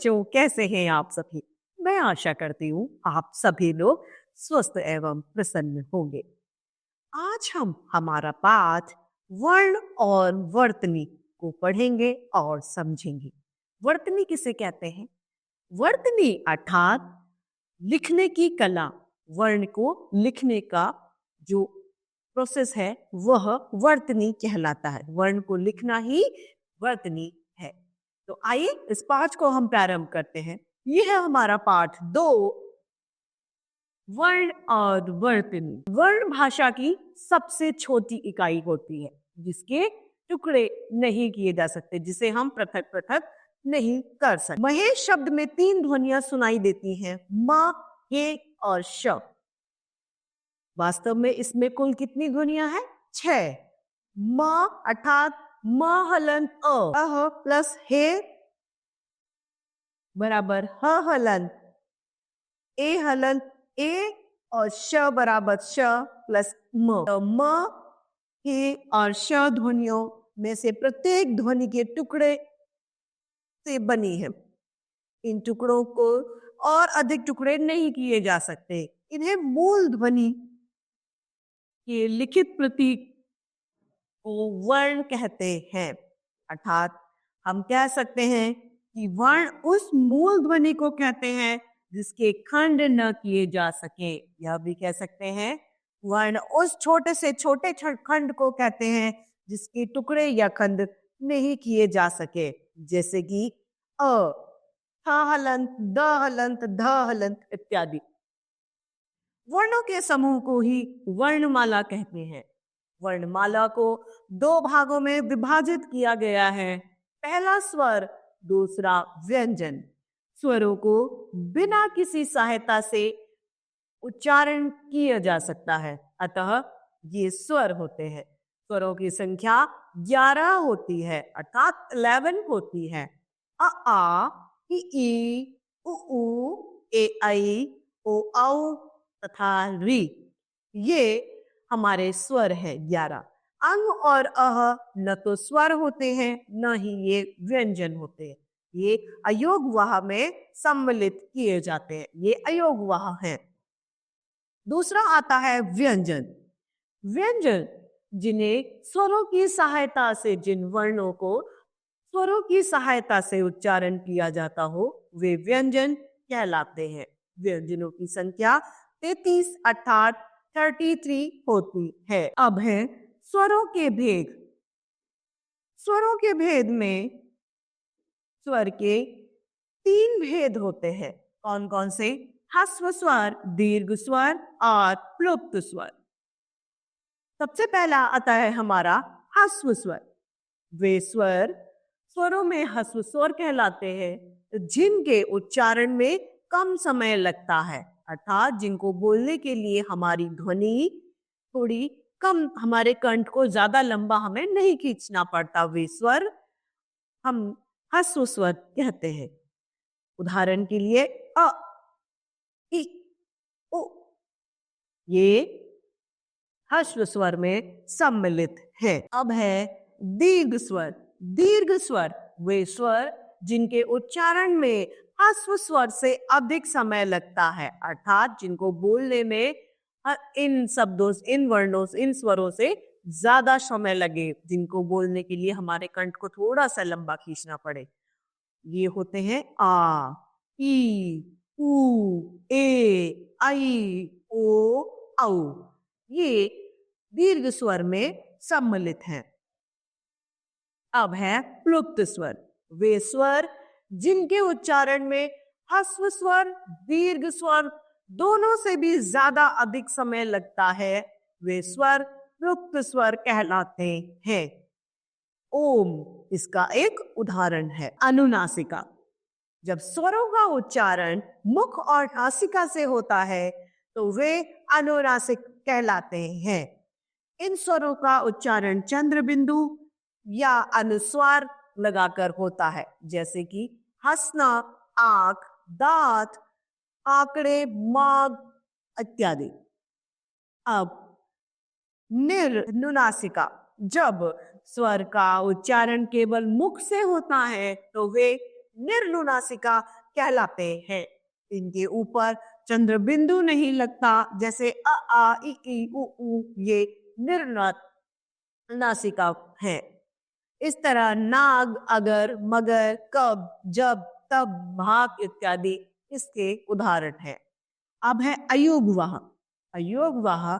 बच्चों, कैसे हैं आप सभी? मैं आशा करती हूँ आप सभी लोग स्वस्थ एवं प्रसन्न होंगे। आज हम हमारा पाठ वर्ण और वर्तनी को पढ़ेंगे और समझेंगे। वर्तनी किसे कहते हैं? वर्तनी अर्थात लिखने की कला, वर्ण को लिखने का जो प्रोसेस है वह वर्तनी कहलाता है। वर्ण को लिखना ही वर्तनी है। तो आइए इस पाठ को हम प्रारंभ करते हैं। यह है हमारा पाठ 2, वर्ण और वर्तनी। वर्ण भाषा की सबसे छोटी इकाई होती है जिसके टुकड़े नहीं किए जा सकते, जिसे हम पृथक पृथक नहीं कर सकते। महेश शब्द में 3 ध्वनियां सुनाई देती हैं, म, हे और श। वास्तव में इसमें कुल कितनी ध्वनियां हैं? 6। म अर्थात म हलंत अ प्लस हे बराबर ह हलंत ए हलंत ए और श बराबर श प्लस म। तो म, हे और श ध्वनियों में से प्रत्येक ध्वनि के टुकड़े से बनी है। इन टुकड़ों को और अधिक टुकड़े नहीं किए जा सकते। इन्हें मूल ध्वनि के लिखित प्रतीक को वर्ण कहते हैं। अर्थात हम कह सकते हैं कि वर्ण उस मूल ध्वनि को कहते हैं जिसके खंड न किए जा सके। यह भी कह सकते हैं वर्ण उस छोटे से छोटे खंड को कहते हैं जिसके टुकड़े या खंड नहीं किए जा सके, जैसे कि अ, थ हलंत, द हलंत, ध हलंत इत्यादि। वर्णों के समूह को ही वर्णमाला कहते हैं। वर्णमाला को 2 भागों में विभाजित किया गया है। पहला स्वर, दूसरा व्यंजन। स्वरों को बिना किसी सहायता से उच्चारण किया जा सकता है, अतः ये स्वर होते हैं। स्वरों की संख्या 11 होती है, अर्थात 11 होती है। अ आ, ई, उ, ए ऐ, ओ औ तथा री, ये हमारे स्वर है 11। अंग और अह न तो स्वर होते हैं न ही ये व्यंजन होते हैं। ये अयोगवाह में सम्मिलित किए जाते हैं। ये अयोगवाह हैं। दूसरा आता है व्यंजन। व्यंजन जिन्हें स्वरों की सहायता से, जिन वर्णों को स्वरों की सहायता से उच्चारण किया जाता हो, वे व्यंजन कहलाते हैं। व्यंजनों की संख्या 33 अर्थात 33 होती है। अब है स्वरों के भेद। स्वरों के भेद में स्वर के 3 भेद होते हैं। कौन कौन से? ह्रस्व स्वर, दीर्घ स्वर और प्लुप्त स्वर। सबसे पहला आता है हमारा ह्रस्व स्वर। वे स्वर स्वरों में ह्रस्व स्वर कहलाते हैं जिनके उच्चारण में कम समय लगता है, अर्थात जिनको बोलने के लिए हमारी ध्वनि थोड़ी कम, हमारे कंठ को ज्यादा लंबा हमें नहीं खींचना पड़ता। वे स्वर हम ह्रस्व स्वर कहते हैं। उदाहरण के लिए अ, इ, उ, ये ह्रस्व स्वर में सम्मिलित है। अब है दीर्घ स्वर। दीर्घ स्वर वे स्वर जिनके उच्चारण में ह्रस्व स्वर से अधिक समय लगता है, अर्थात जिनको बोलने में इन शब्दों, इन वर्णों, इन स्वरों से ज्यादा समय लगे, जिनको बोलने के लिए हमारे कंठ को थोड़ा सा लंबा खींचना पड़े। ये होते हैं आ, ई, उ, ए, ऐ, ओ, औ। ये दीर्घ स्वर में सम्मिलित हैं। अब है प्लुप्त स्वर। वे स्वर जिनके उच्चारण में ह्रस्व स्वर, दीर्घ स्वर दोनों से भी ज्यादा अधिक समय लगता है, वे स्वर प्लुप्त स्वर कहलाते हैं। ओम इसका एक उदाहरण है। अनुनासिका। जब स्वरों का उच्चारण मुख और नासिका से होता है तो वे अनुनासिक कहलाते हैं। इन स्वरों का उच्चारण चंद्र बिंदु या अनुस्वार लगाकर होता है, जैसे कि हंसना, आंख, दांत, आंकड़े, माग इत्यादि। अब निर्नुनासिका। जब स्वर का उच्चारण केवल मुख से होता है तो वे निर्नुनासिका कहलाते हैं। इनके ऊपर चंद्र बिंदु नहीं लगता, जैसे अ आ इ ई उ ऊ ये निर्णत नासिका है। इस तरह नाग, अगर, मगर, कब, जब, तब, भाग इत्यादि इसके उदाहरण हैं। अब है अयोगवाह। अयोगवाह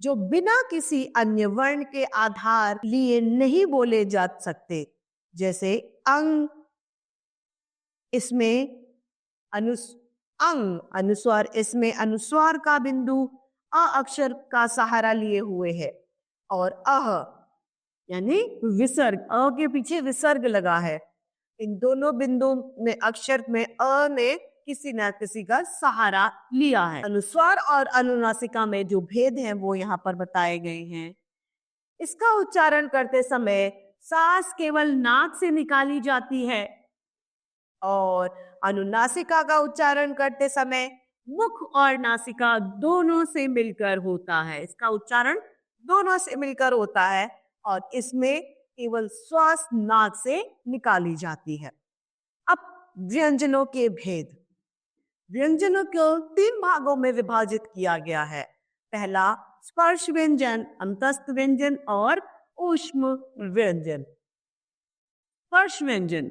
जो बिना किसी अन्य वर्ण के आधार लिए नहीं बोले जा सकते, जैसे अंग, इसमें अनुस अंग अनुस्वार, इसमें अनुस्वार का बिंदु अ अक्षर का सहारा लिए हुए है, और अह यानी विसर्ग, अ के पीछे विसर्ग लगा है। इन दोनों बिंदुओं में अक्षर में अ ने किसी न किसी का सहारा लिया है। अनुस्वार और अनुनासिका में जो भेद हैं वो यहाँ पर बताए गए हैं। इसका उच्चारण करते समय सांस केवल नाक से निकाली जाती है, और अनुनासिका का उच्चारण करते समय मुख और नासिका दोनों से मिलकर होता है। इसका उच्चारण दोनों से मिलकर होता है, और इसमें केवल श्वास नाक से निकाली जाती है। अब व्यंजनों के भेद। व्यंजनों को 3 भागों में विभाजित किया गया है। पहला स्पर्श व्यंजन, अंतस्थ व्यंजन और ऊष्म व्यंजन। स्पर्श व्यंजन,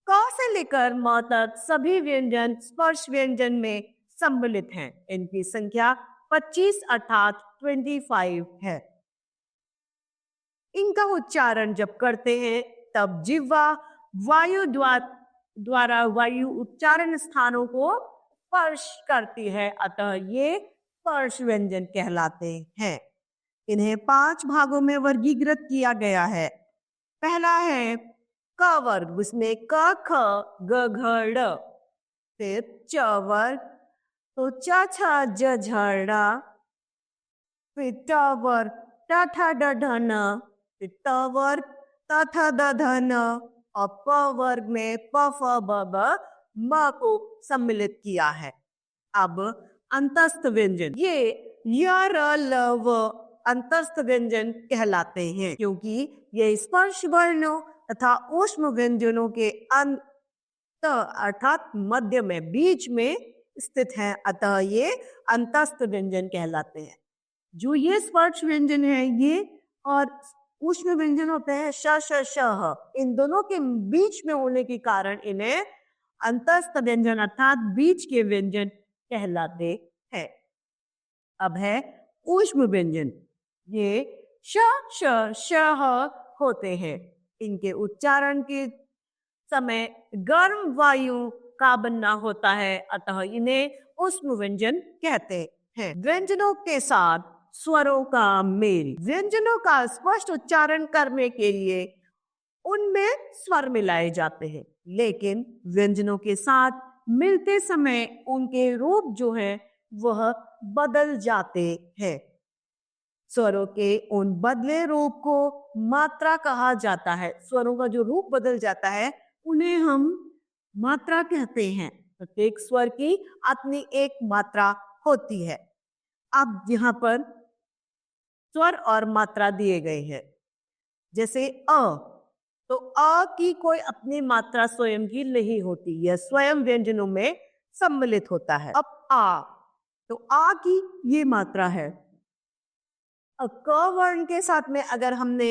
क से लेकर म तक सभी व्यंजन स्पर्श व्यंजन में सम्मिलित हैं। इनकी संख्या 25 अर्थात 25 है। इनका उच्चारण जब करते हैं तब जिह्वा वायु द्वारा वायु उच्चारण स्थानों को स्पर्श करती है, अतः ये स्पर्श व्यंजन कहलाते हैं। इन्हें 5 भागों में वर्गीकृत किया गया है। पहला है क वर्ग, उसमें क ख ग घ ड़। फिर च वर्ग, तो च छ ज झ ड़। फिर ट वर्ग, ट ठ ड ढ न। फिर त वर्ग, त थ द ध न। और प वर्ग में प फ ब ब म को सम्मिलित किया है। अब अंतस्थ व्यंजन, ये य र ल व अंतस्थ व्यंजन कहलाते हैं, क्योंकि ये स्पर्श वर्णों तथा ऊष्म व्यंजनों के अंत अर्थात मध्य में, बीच में स्थित हैं, अतः ये अंतस्थ व्यंजन कहलाते हैं। जो ये स्पर्श व्यंजन है ये और ऊष्म व्यंजन होते हैं श श श ह, इन दोनों के बीच में होने के कारण इन्हें अंतस्थ व्यंजन अर्थात बीच के व्यंजन कहलाते हैं। अब है ऊष्म व्यंजन, ये श श श ह होते हैं। इनके उच्चारण के समय गर्म वायु का बनना होता है, अतः इन्हें ऊष्म व्यंजन कहते हैं। व्यंजनों के साथ स्वरों का मेल। व्यंजनों का स्पष्ट उच्चारण करने के लिए उनमें स्वर मिलाए जाते हैं, लेकिन व्यंजनों के साथ मिलते समय उनके रूप जो है वह बदल जाते हैं। स्वरों के उन बदले रूप को मात्रा कहा जाता है। स्वरों का जो रूप बदल जाता है उन्हें हम मात्रा कहते हैं। प्रत्येक स्वर की अपनी एक मात्रा होती है। अब यहाँ पर स्वर और मात्रा दिए गए हैं। जैसे अ, तो अ की कोई अपनी मात्रा स्वयं की नहीं होती, यह स्वयं व्यंजनों में सम्मिलित होता है। अब आ, तो आ की ये मात्रा है। अब क वर्ण के साथ में अगर हमने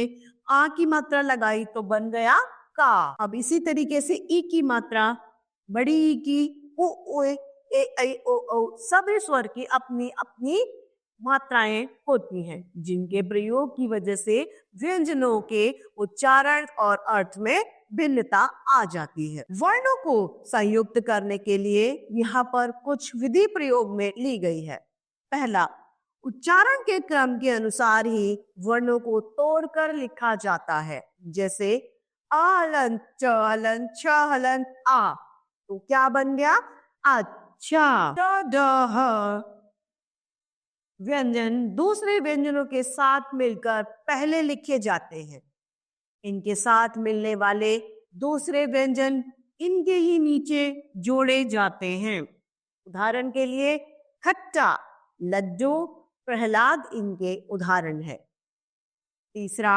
आ की मात्रा लगाई तो बन गया का। अब इसी तरीके से ई की मात्रा, बड़ी ई की, उ ओए, ए ऐ ओ औ, सभी स्वर की अपनी अपनी मात्राएं होती हैं, जिनके प्रयोग की वजह से व्यंजनों के उच्चारण और अर्थ में भिन्नता आ जाती है। वर्णों को संयुक्त करने के लिए यहाँ पर कुछ विधि प्रयोग में ली गई है। पहला, उच्चारण के क्रम के अनुसार ही वर्णों को तोड़कर लिखा जाता है। जैसे अ हलन च हलन छ हलन आ, तो क्या बन गया? अच्छा। ड ढ ह व्यंजन दूसरे व्यंजनों के साथ मिलकर पहले लिखे जाते हैं। इनके साथ मिलने वाले दूसरे व्यंजन इनके ही नीचे जोड़े जाते हैं। उदाहरण के लिए खट्टा, लड्डू, प्रहलाद इनके उदाहरण है। तीसरा,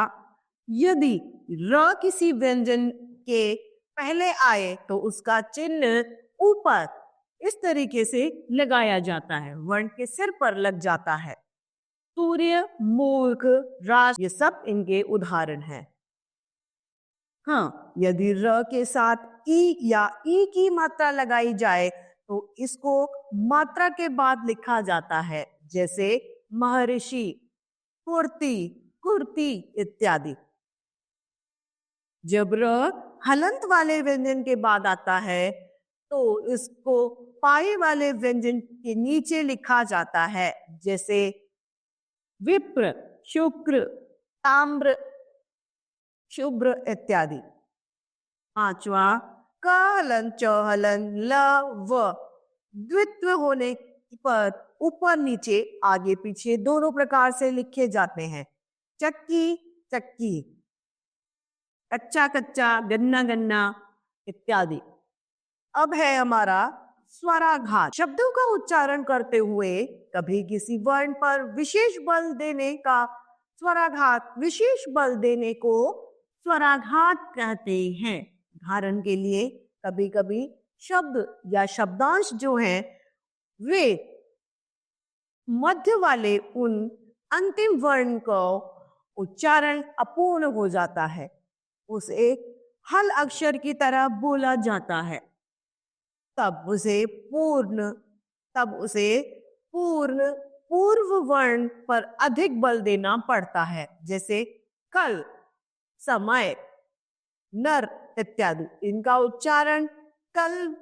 यदि र किसी व्यंजन के पहले आए तो उसका चिन्ह ऊपर इस तरीके से लगाया जाता है, वर्ण के सिर पर लग जाता है। सूर्य, मूर्ख, राज, ये सब इनके उदाहरण हैं। हाँ, यदि र के साथ ई या ई की मात्रा लगाई जाए तो इसको मात्रा के बाद लिखा जाता है, जैसे महर्षि, कुर्ती, कुर्ती इत्यादि। जब र हलंत वाले व्यंजन के बाद आता है तो इसको पाए वाले व्यंजन के नीचे लिखा जाता है, जैसे विप्र, शुक्र, ताम्र, शुभ्र इत्यादि। पांचवा क हलन, च हलन, ल, व द्वित्व होने पर ऊपर नीचे आगे पीछे दोनों प्रकार से लिखे जाते हैं। चक्की, चक्की, कच्चा कच्चा, गन्ना गन्ना इत्यादि। अब है हमारा स्वराघात। शब्दों का उच्चारण करते हुए कभी किसी वर्ण पर विशेष बल देने का स्वराघात, विशेष बल देने को स्वराघात कहते हैं। उदाहरण के लिए कभी कभी शब्द या शब्दांश जो हैं वे मध्य वाले उन अंतिम वर्ण को उच्चारण अपूर्ण हो जाता है, उसे हल अक्षर की तरह बोला जाता है, तब उसे पूर्ण पूर्व वर्ण पर अधिक बल देना पड़ता है, जैसे कल, समय, नर इत्यादि। इनका उच्चारण कल,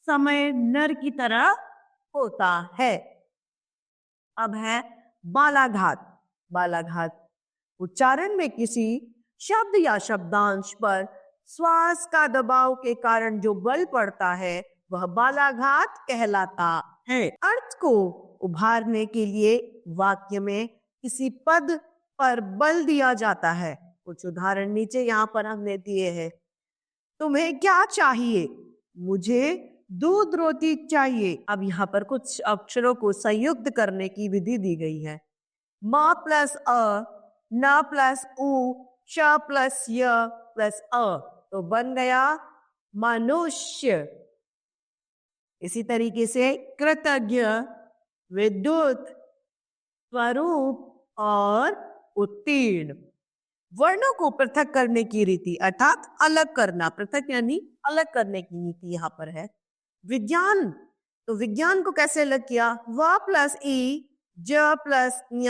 समय, नर की तरह होता है। अब है बालाघात। बालाघात उच्चारण में किसी शब्द या शब्दांश पर श्वास का दबाव के कारण जो बल पड़ता है वह बालाघात कहलाता है। अर्थ को उभारने के लिए वाक्य में किसी पद पर बल दिया जाता है। कुछ उदाहरण नीचे यहाँ पर हमने दिए हैं। तुम्हें क्या चाहिए? मुझे दूध रोटी चाहिए। अब यहाँ पर कुछ अक्षरों को संयुक्त करने की विधि दी गई है। म प्लस अ, न प्लस उ, श प्लस य प्लस अ, तो बन गया मनुष्य। इसी तरीके से कृतज्ञ, विद्युत, स्वरूप और उत्तीर्ण। वर्णों को पृथक करने की रीति अर्थात अलग करना, पृथक यानी अलग करने की नीति यहाँ पर है। विज्ञान, तो विज्ञान को कैसे अलग किया? व प्लस ई, ज प्लस ञ,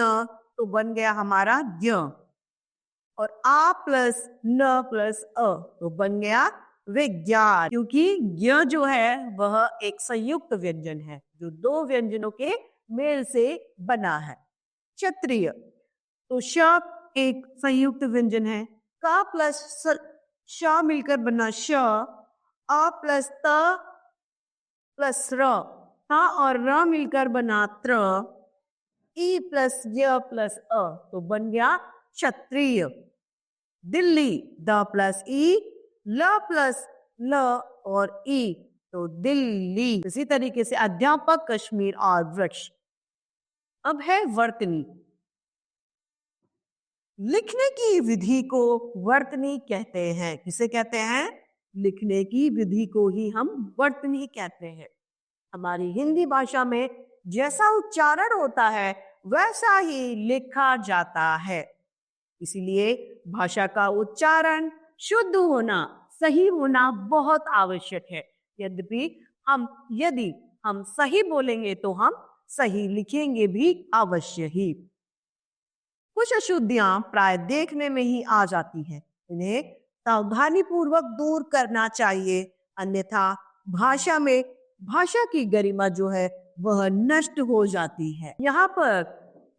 तो बन गया हमारा ज्ञ, और आ प्लस न प्लस अ, तो बन गया विज्ञान। क्योंकि ज्ञ जो है वह एक संयुक्त व्यंजन है जो दो व्यंजनों के मेल से बना है। क्षत्रिय, तो श एक संयुक्त व्यंजन है। का प्लस श मिलकर बना श, आ प्लस त प्लस र, ता और र मिलकर बना त्र, ई प्लस य प्लस अ, तो बन गया क्षत्रिय। दिल्ली, द प्लस ई, ल प्लस ल और ई, तो दिल्ली। इसी तरीके से अध्यापक, कश्मीर और वृक्ष। अब है वर्तनी। लिखने की विधि को वर्तनी कहते हैं। किसे कहते हैं? लिखने की विधि को ही हम वर्तनी कहते हैं। हमारी हिंदी भाषा में जैसा उच्चारण होता है वैसा ही लिखा जाता है। इसलिए भाषा का उच्चारण शुद्ध होना, सही होना बहुत आवश्यक है। यदि हम सही बोलेंगे तो हम सही लिखेंगे भी अवश्य ही। कुछ अशुद्धियां प्राय देखने में ही आ जाती हैं, इन्हें सावधानी पूर्वक दूर करना चाहिए, अन्यथा भाषा की गरिमा जो है वह नष्ट हो जाती है। यहाँ पर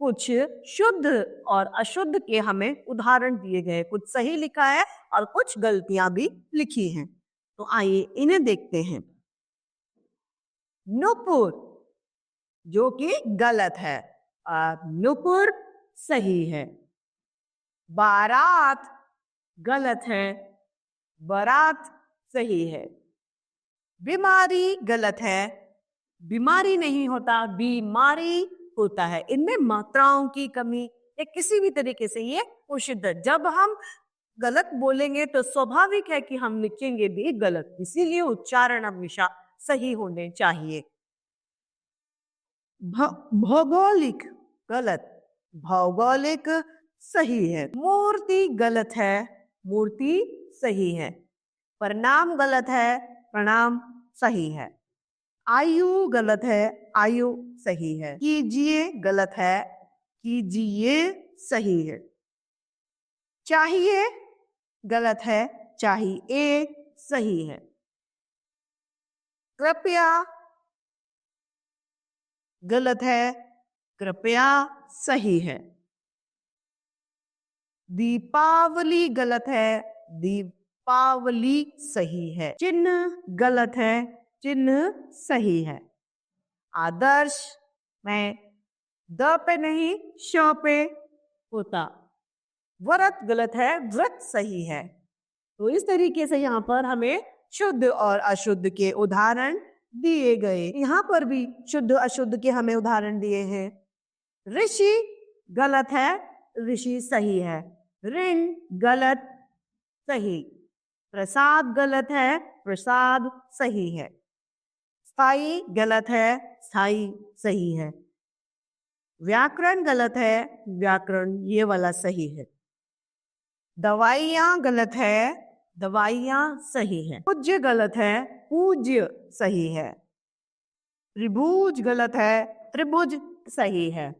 कुछ शुद्ध और अशुद्ध के हमें उदाहरण दिए गए, कुछ सही लिखा है और कुछ गलतियां भी लिखी हैं। तो आइए इन्हें देखते हैं। नुपुर जो कि गलत है, नुपुर सही है। बारात गलत है, बारात सही है। बीमारी गलत है, बीमारी नहीं होता, बीमारी होता है। इनमें मात्राओं की कमी या किसी भी तरीके से ये अशुद्ध है। जब हम गलत बोलेंगे तो स्वाभाविक है कि हम लिखेंगे भी गलत, इसीलिए उच्चारण हमेशा सही होने चाहिए। भौगोलिक गलत, भौगोलिक सही है। मूर्ति गलत है, मूर्ति सही है। प्रणाम गलत है, प्रणाम सही है। आयु गलत है, आयु सही है। कीजिए गलत है, कीजिए सही है। चाहिए गलत है, चाहिए सही है। कृपया गलत है, कृपया सही है। दीपावली गलत है, दीपावली सही है। चिन्ह गलत है, चिन्ह सही है। आदर्श में द पे नहीं श पे होता। व्रत गलत है, व्रत सही है। तो इस तरीके से यहाँ पर हमें शुद्ध और अशुद्ध के उदाहरण दिए गए। यहाँ पर भी शुद्ध अशुद्ध के हमें उदाहरण दिए हैं। ऋषि गलत है, ऋषि सही है। ऋण गलत, सही। प्रसाद गलत है, प्रसाद सही है। स्थाई गलत है, स्थाई सही है। व्याकरण गलत है, व्याकरण ये वाला सही है। दवाइयाँ गलत है, दवाइयाँ सही है। पूज्य गलत है, पूज्य सही है। त्रिभुज गलत है, त्रिभुज सही है।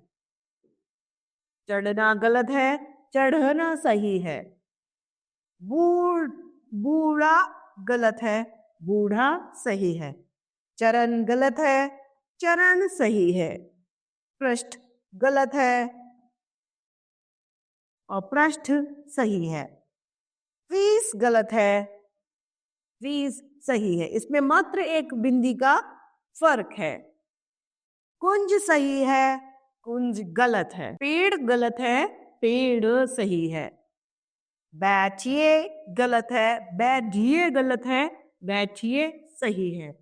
चढ़ना गलत है, चढ़ना सही है। बूढ़ा गलत है, बूढ़ा सही है। चरण गलत है, चरण सही है। पृष्ठ गलत है और पृष्ठ सही है। फीस गलत है, फीस सही है। इसमें मात्र एक बिंदी का फर्क है। कुंज सही है, कुंज गलत है। पेड़ गलत है, पेड़ सही है। बैठिए गलत है, बैठिए गलत है, बैठिए सही है।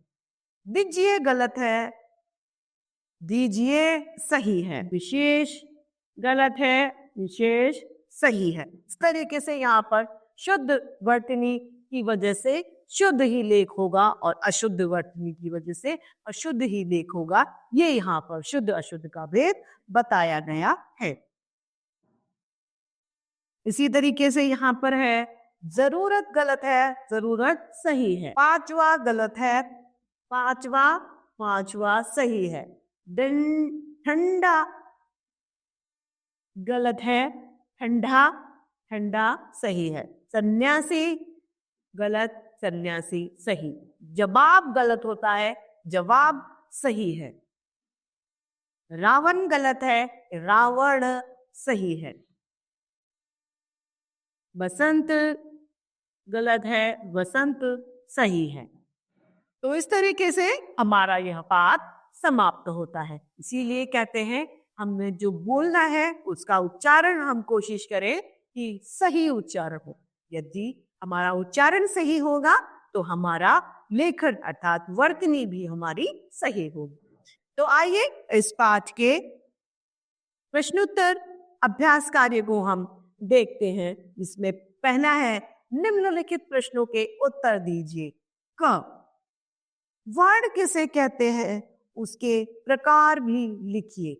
दीजिए गलत है, दीजिए सही है। विशेष गलत है, विशेष सही है। इस तरीके से यहाँ पर शुद्ध वर्तनी की वजह से शुद्ध ही लेख होगा और अशुद्ध वर्तनी की वजह से अशुद्ध ही लेख होगा। ये यहाँ पर शुद्ध अशुद्ध का भेद बताया गया है। इसी तरीके से यहाँ पर है जरूरत गलत है, जरूरत सही है। पांचवा गलत है, पांचवा पांचवा सही है। ठंडा गलत है, ठंडा ठंडा सही है। सन्यासी गलत, सन्यासी सही। जवाब गलत होता है, जवाब सही है। रावण गलत है, रावण सही है। बसंत गलत है, बसंत सही है। तो इस तरीके से हमारा यह पाठ समाप्त होता है। इसीलिए कहते हैं हमें जो बोलना है उसका उच्चारण हम कोशिश करें कि सही उच्चारण हो। यदि हमारा उच्चारण सही होगा तो हमारा लेखन अर्थात वर्तनी भी हमारी सही होगी। तो आइए इस पाठ के प्रश्नोत्तर अभ्यास कार्य को हम देखते हैं, जिसमें पहला है निम्नलिखित प्रश्नों के उत्तर दीजिए। क वर्ण किसे कहते हैं, उसके प्रकार भी लिखिए।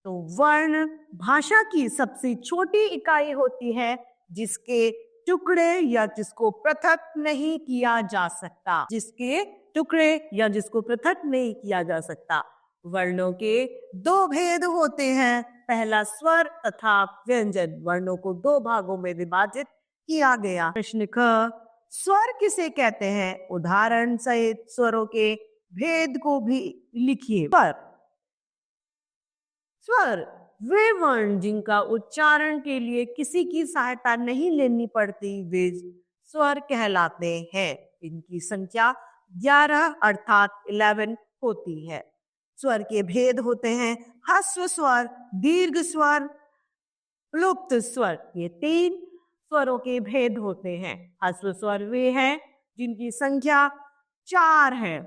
तो वर्ण भाषा की सबसे छोटी इकाई होती है जिसके टुकड़े या जिसको पृथक नहीं किया जा सकता, जिसके टुकड़े या जिसको पृथक नहीं किया जा सकता। वर्णों के दो भेद होते हैं, पहला स्वर तथा व्यंजन। वर्णों को दो भागों में विभाजित किया गया। प्रश्न क स्वर किसे कहते हैं, उदाहरण सहित स्वरों के भेद को भी लिखिए। स्वर वे वर्ण जिनका उच्चारण के लिए किसी की सहायता नहीं लेनी पड़ती, वे स्वर कहलाते हैं। इनकी संख्या 11 अर्थात 11 होती है। स्वर के भेद होते हैं ह्रस्व स्वर, दीर्घ स्वर, प्लुप्त स्वर। ये 3 स्वरों के भेद होते हैं। ह्रस्व स्वर वे हैं जिनकी संख्या 4 है,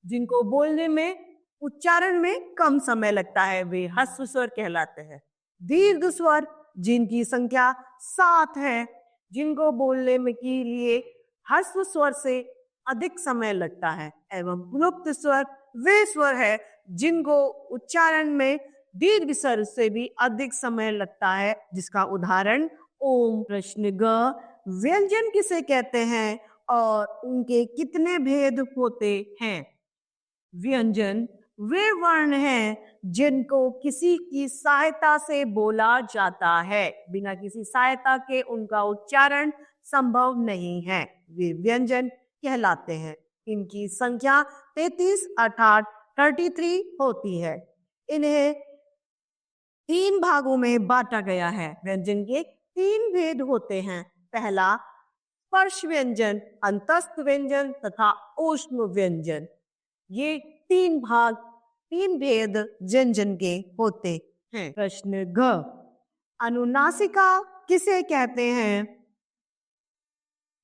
जिनको बोलने में उच्चारण में कम समय लगता है, वे ह्रस्व स्वर कहलाते हैं। दीर्घ स्वर जिनकी संख्या 7 है, जिनको बोलने में के लिए ह्रस्व स्वर से अधिक समय लगता है, एवं क्लुप्त स्वर वे स्वर है जिनको उच्चारण में दीर्घ स्वर से भी अधिक समय लगता है, जिसका उदाहरण ओम। प्रश्न ग, व्यंजन किसे कहते हैं और उनके कितने भेद होते हैं? व्यंजन वे वर्ण हैं जिनको किसी की सहायता से बोला जाता है, बिना किसी सहायता के उनका उच्चारण संभव नहीं है, वे व्यंजन कहलाते हैं। इनकी संख्या 33 अर्थात 33 होती है। इन्हें 3 भागों में बांटा गया है। व्यंजन के 3 भेद होते हैं। पहला स्पर्श व्यंजन, अंतस्थ व्यंजन तथा ऊष्म व्यंजन। ये 3 भेद व्यंजन के होते हैं। प्रश्न घ, अनुनासिका किसे कहते हैं?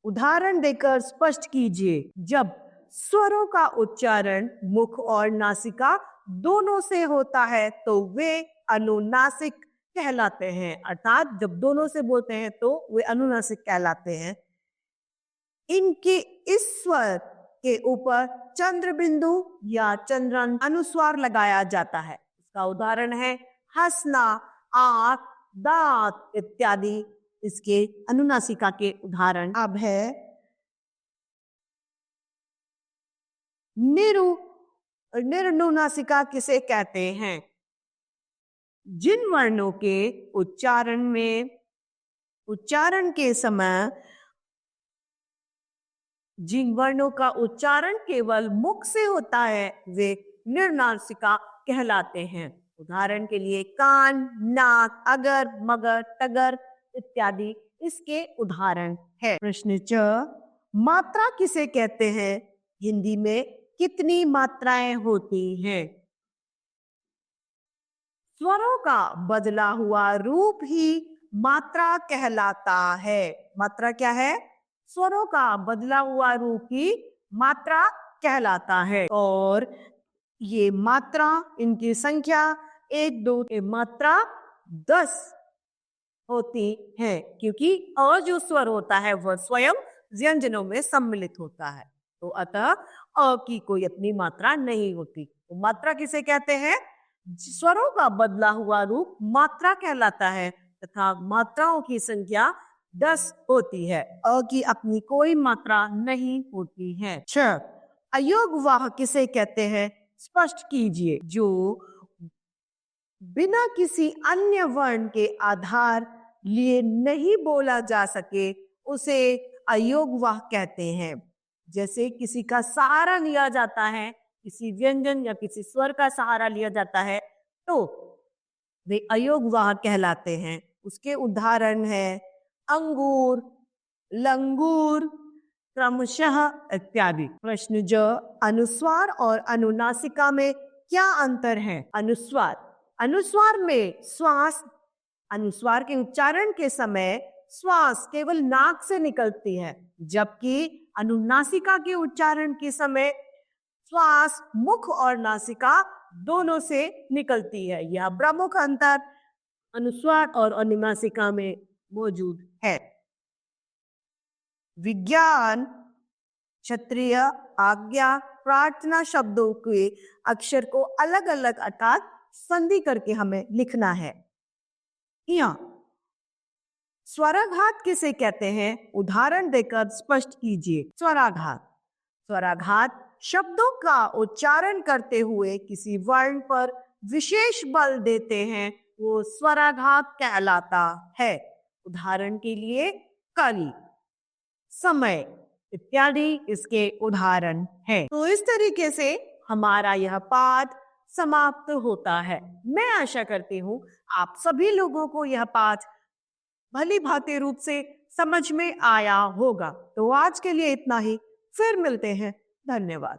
उदाहरण देकर स्पष्ट कीजिए। जब स्वरों का उच्चारण मुख और नासिका दोनों से होता है तो वे अनुनासिक कहलाते हैं, अर्थात जब दोनों से बोलते हैं तो वे अनुनासिक कहलाते हैं। इनके इस स्वर के ऊपर चंद्र बिंदु या चंद्रन अनुस्वार लगाया जाता है। इसका उदाहरण है हंसना, आंख, दांत इत्यादि इसके अनुनासिका के उदाहरण। अब है निरनुनासिका किसे कहते हैं? जिन वर्णों के उच्चारण के समय जिन वर्णों का उच्चारण केवल मुख से होता है वे निरनुनासिका कहलाते हैं। उदाहरण के लिए कान, नाक, अगर, मगर, टगर इत्यादि इसके उदाहरण है। प्रश्न च, मात्रा किसे कहते हैं? हिंदी में कितनी मात्राएं होती हैं? स्वरों का बदला हुआ रूप ही मात्रा कहलाता है। मात्रा क्या है? स्वरों का बदला हुआ रूप ही मात्रा कहलाता है। और ये मात्रा, इनकी संख्या 1, 2 मात्रा 10 होती है, क्योंकि और जो स्वर होता है वह स्वयं व्यंजनों में सम्मिलित होता है, तो अतः अ की कोई अपनी मात्रा नहीं होती। तो मात्रा किसे कहते हैं? स्वरों का बदला हुआ रूप मात्रा कहलाता है तथा मात्राओं की संख्या 10 होती है। अ की अपनी कोई मात्रा नहीं होती है। अयोगवाह किसे कहते हैं? स्पष्ट कीजिए। जो बिना किसी अन्य वर्ण के आधार लिए नहीं बोला जा सके उसे अयोगवाह कहते हैं। जैसे किसी का सहारा लिया जाता है, किसी व्यंजन या किसी स्वर का सहारा लिया जाता है तो वे अयोगवाह कहलाते हैं। उसके उदाहरण है अंगूर, लंगूर, क्रमशः इत्यादि। प्रश्न ज, अनुस्वार और अनुनासिका में क्या अंतर है? अनुस्वार में अनुस्वार के उच्चारण के समय श्वास केवल नाक से निकलती है, जबकि अनुनासिका के उच्चारण के समय श्वास मुख और नासिका दोनों से निकलती है। यह प्रमुख अंतर अनुस्वार और अनुनासिका में मौजूद है। विज्ञान, क्षत्रिय, आज्ञा, प्रार्थना शब्दों के अक्षर को अलग अलग अर्थात संधि करके हमें लिखना है। यहाँ स्वराघात किसे कहते हैं? उदाहरण देकर स्पष्ट कीजिए। स्वराघात शब्दों का उच्चारण करते हुए किसी वर्ण पर विशेष बल देते हैं, वो स्वराघात कहलाता है। उदाहरण के लिए कल, समय इत्यादि इसके उदाहरण हैं। तो इस तरीके से हमारा यह पाठ समाप्त होता है। मैं आशा करती हूँ आप सभी लोगों को यह पाठ भली भांति रूप से समझ में आया होगा। तो आज के लिए इतना ही, फिर मिलते हैं। धन्यवाद।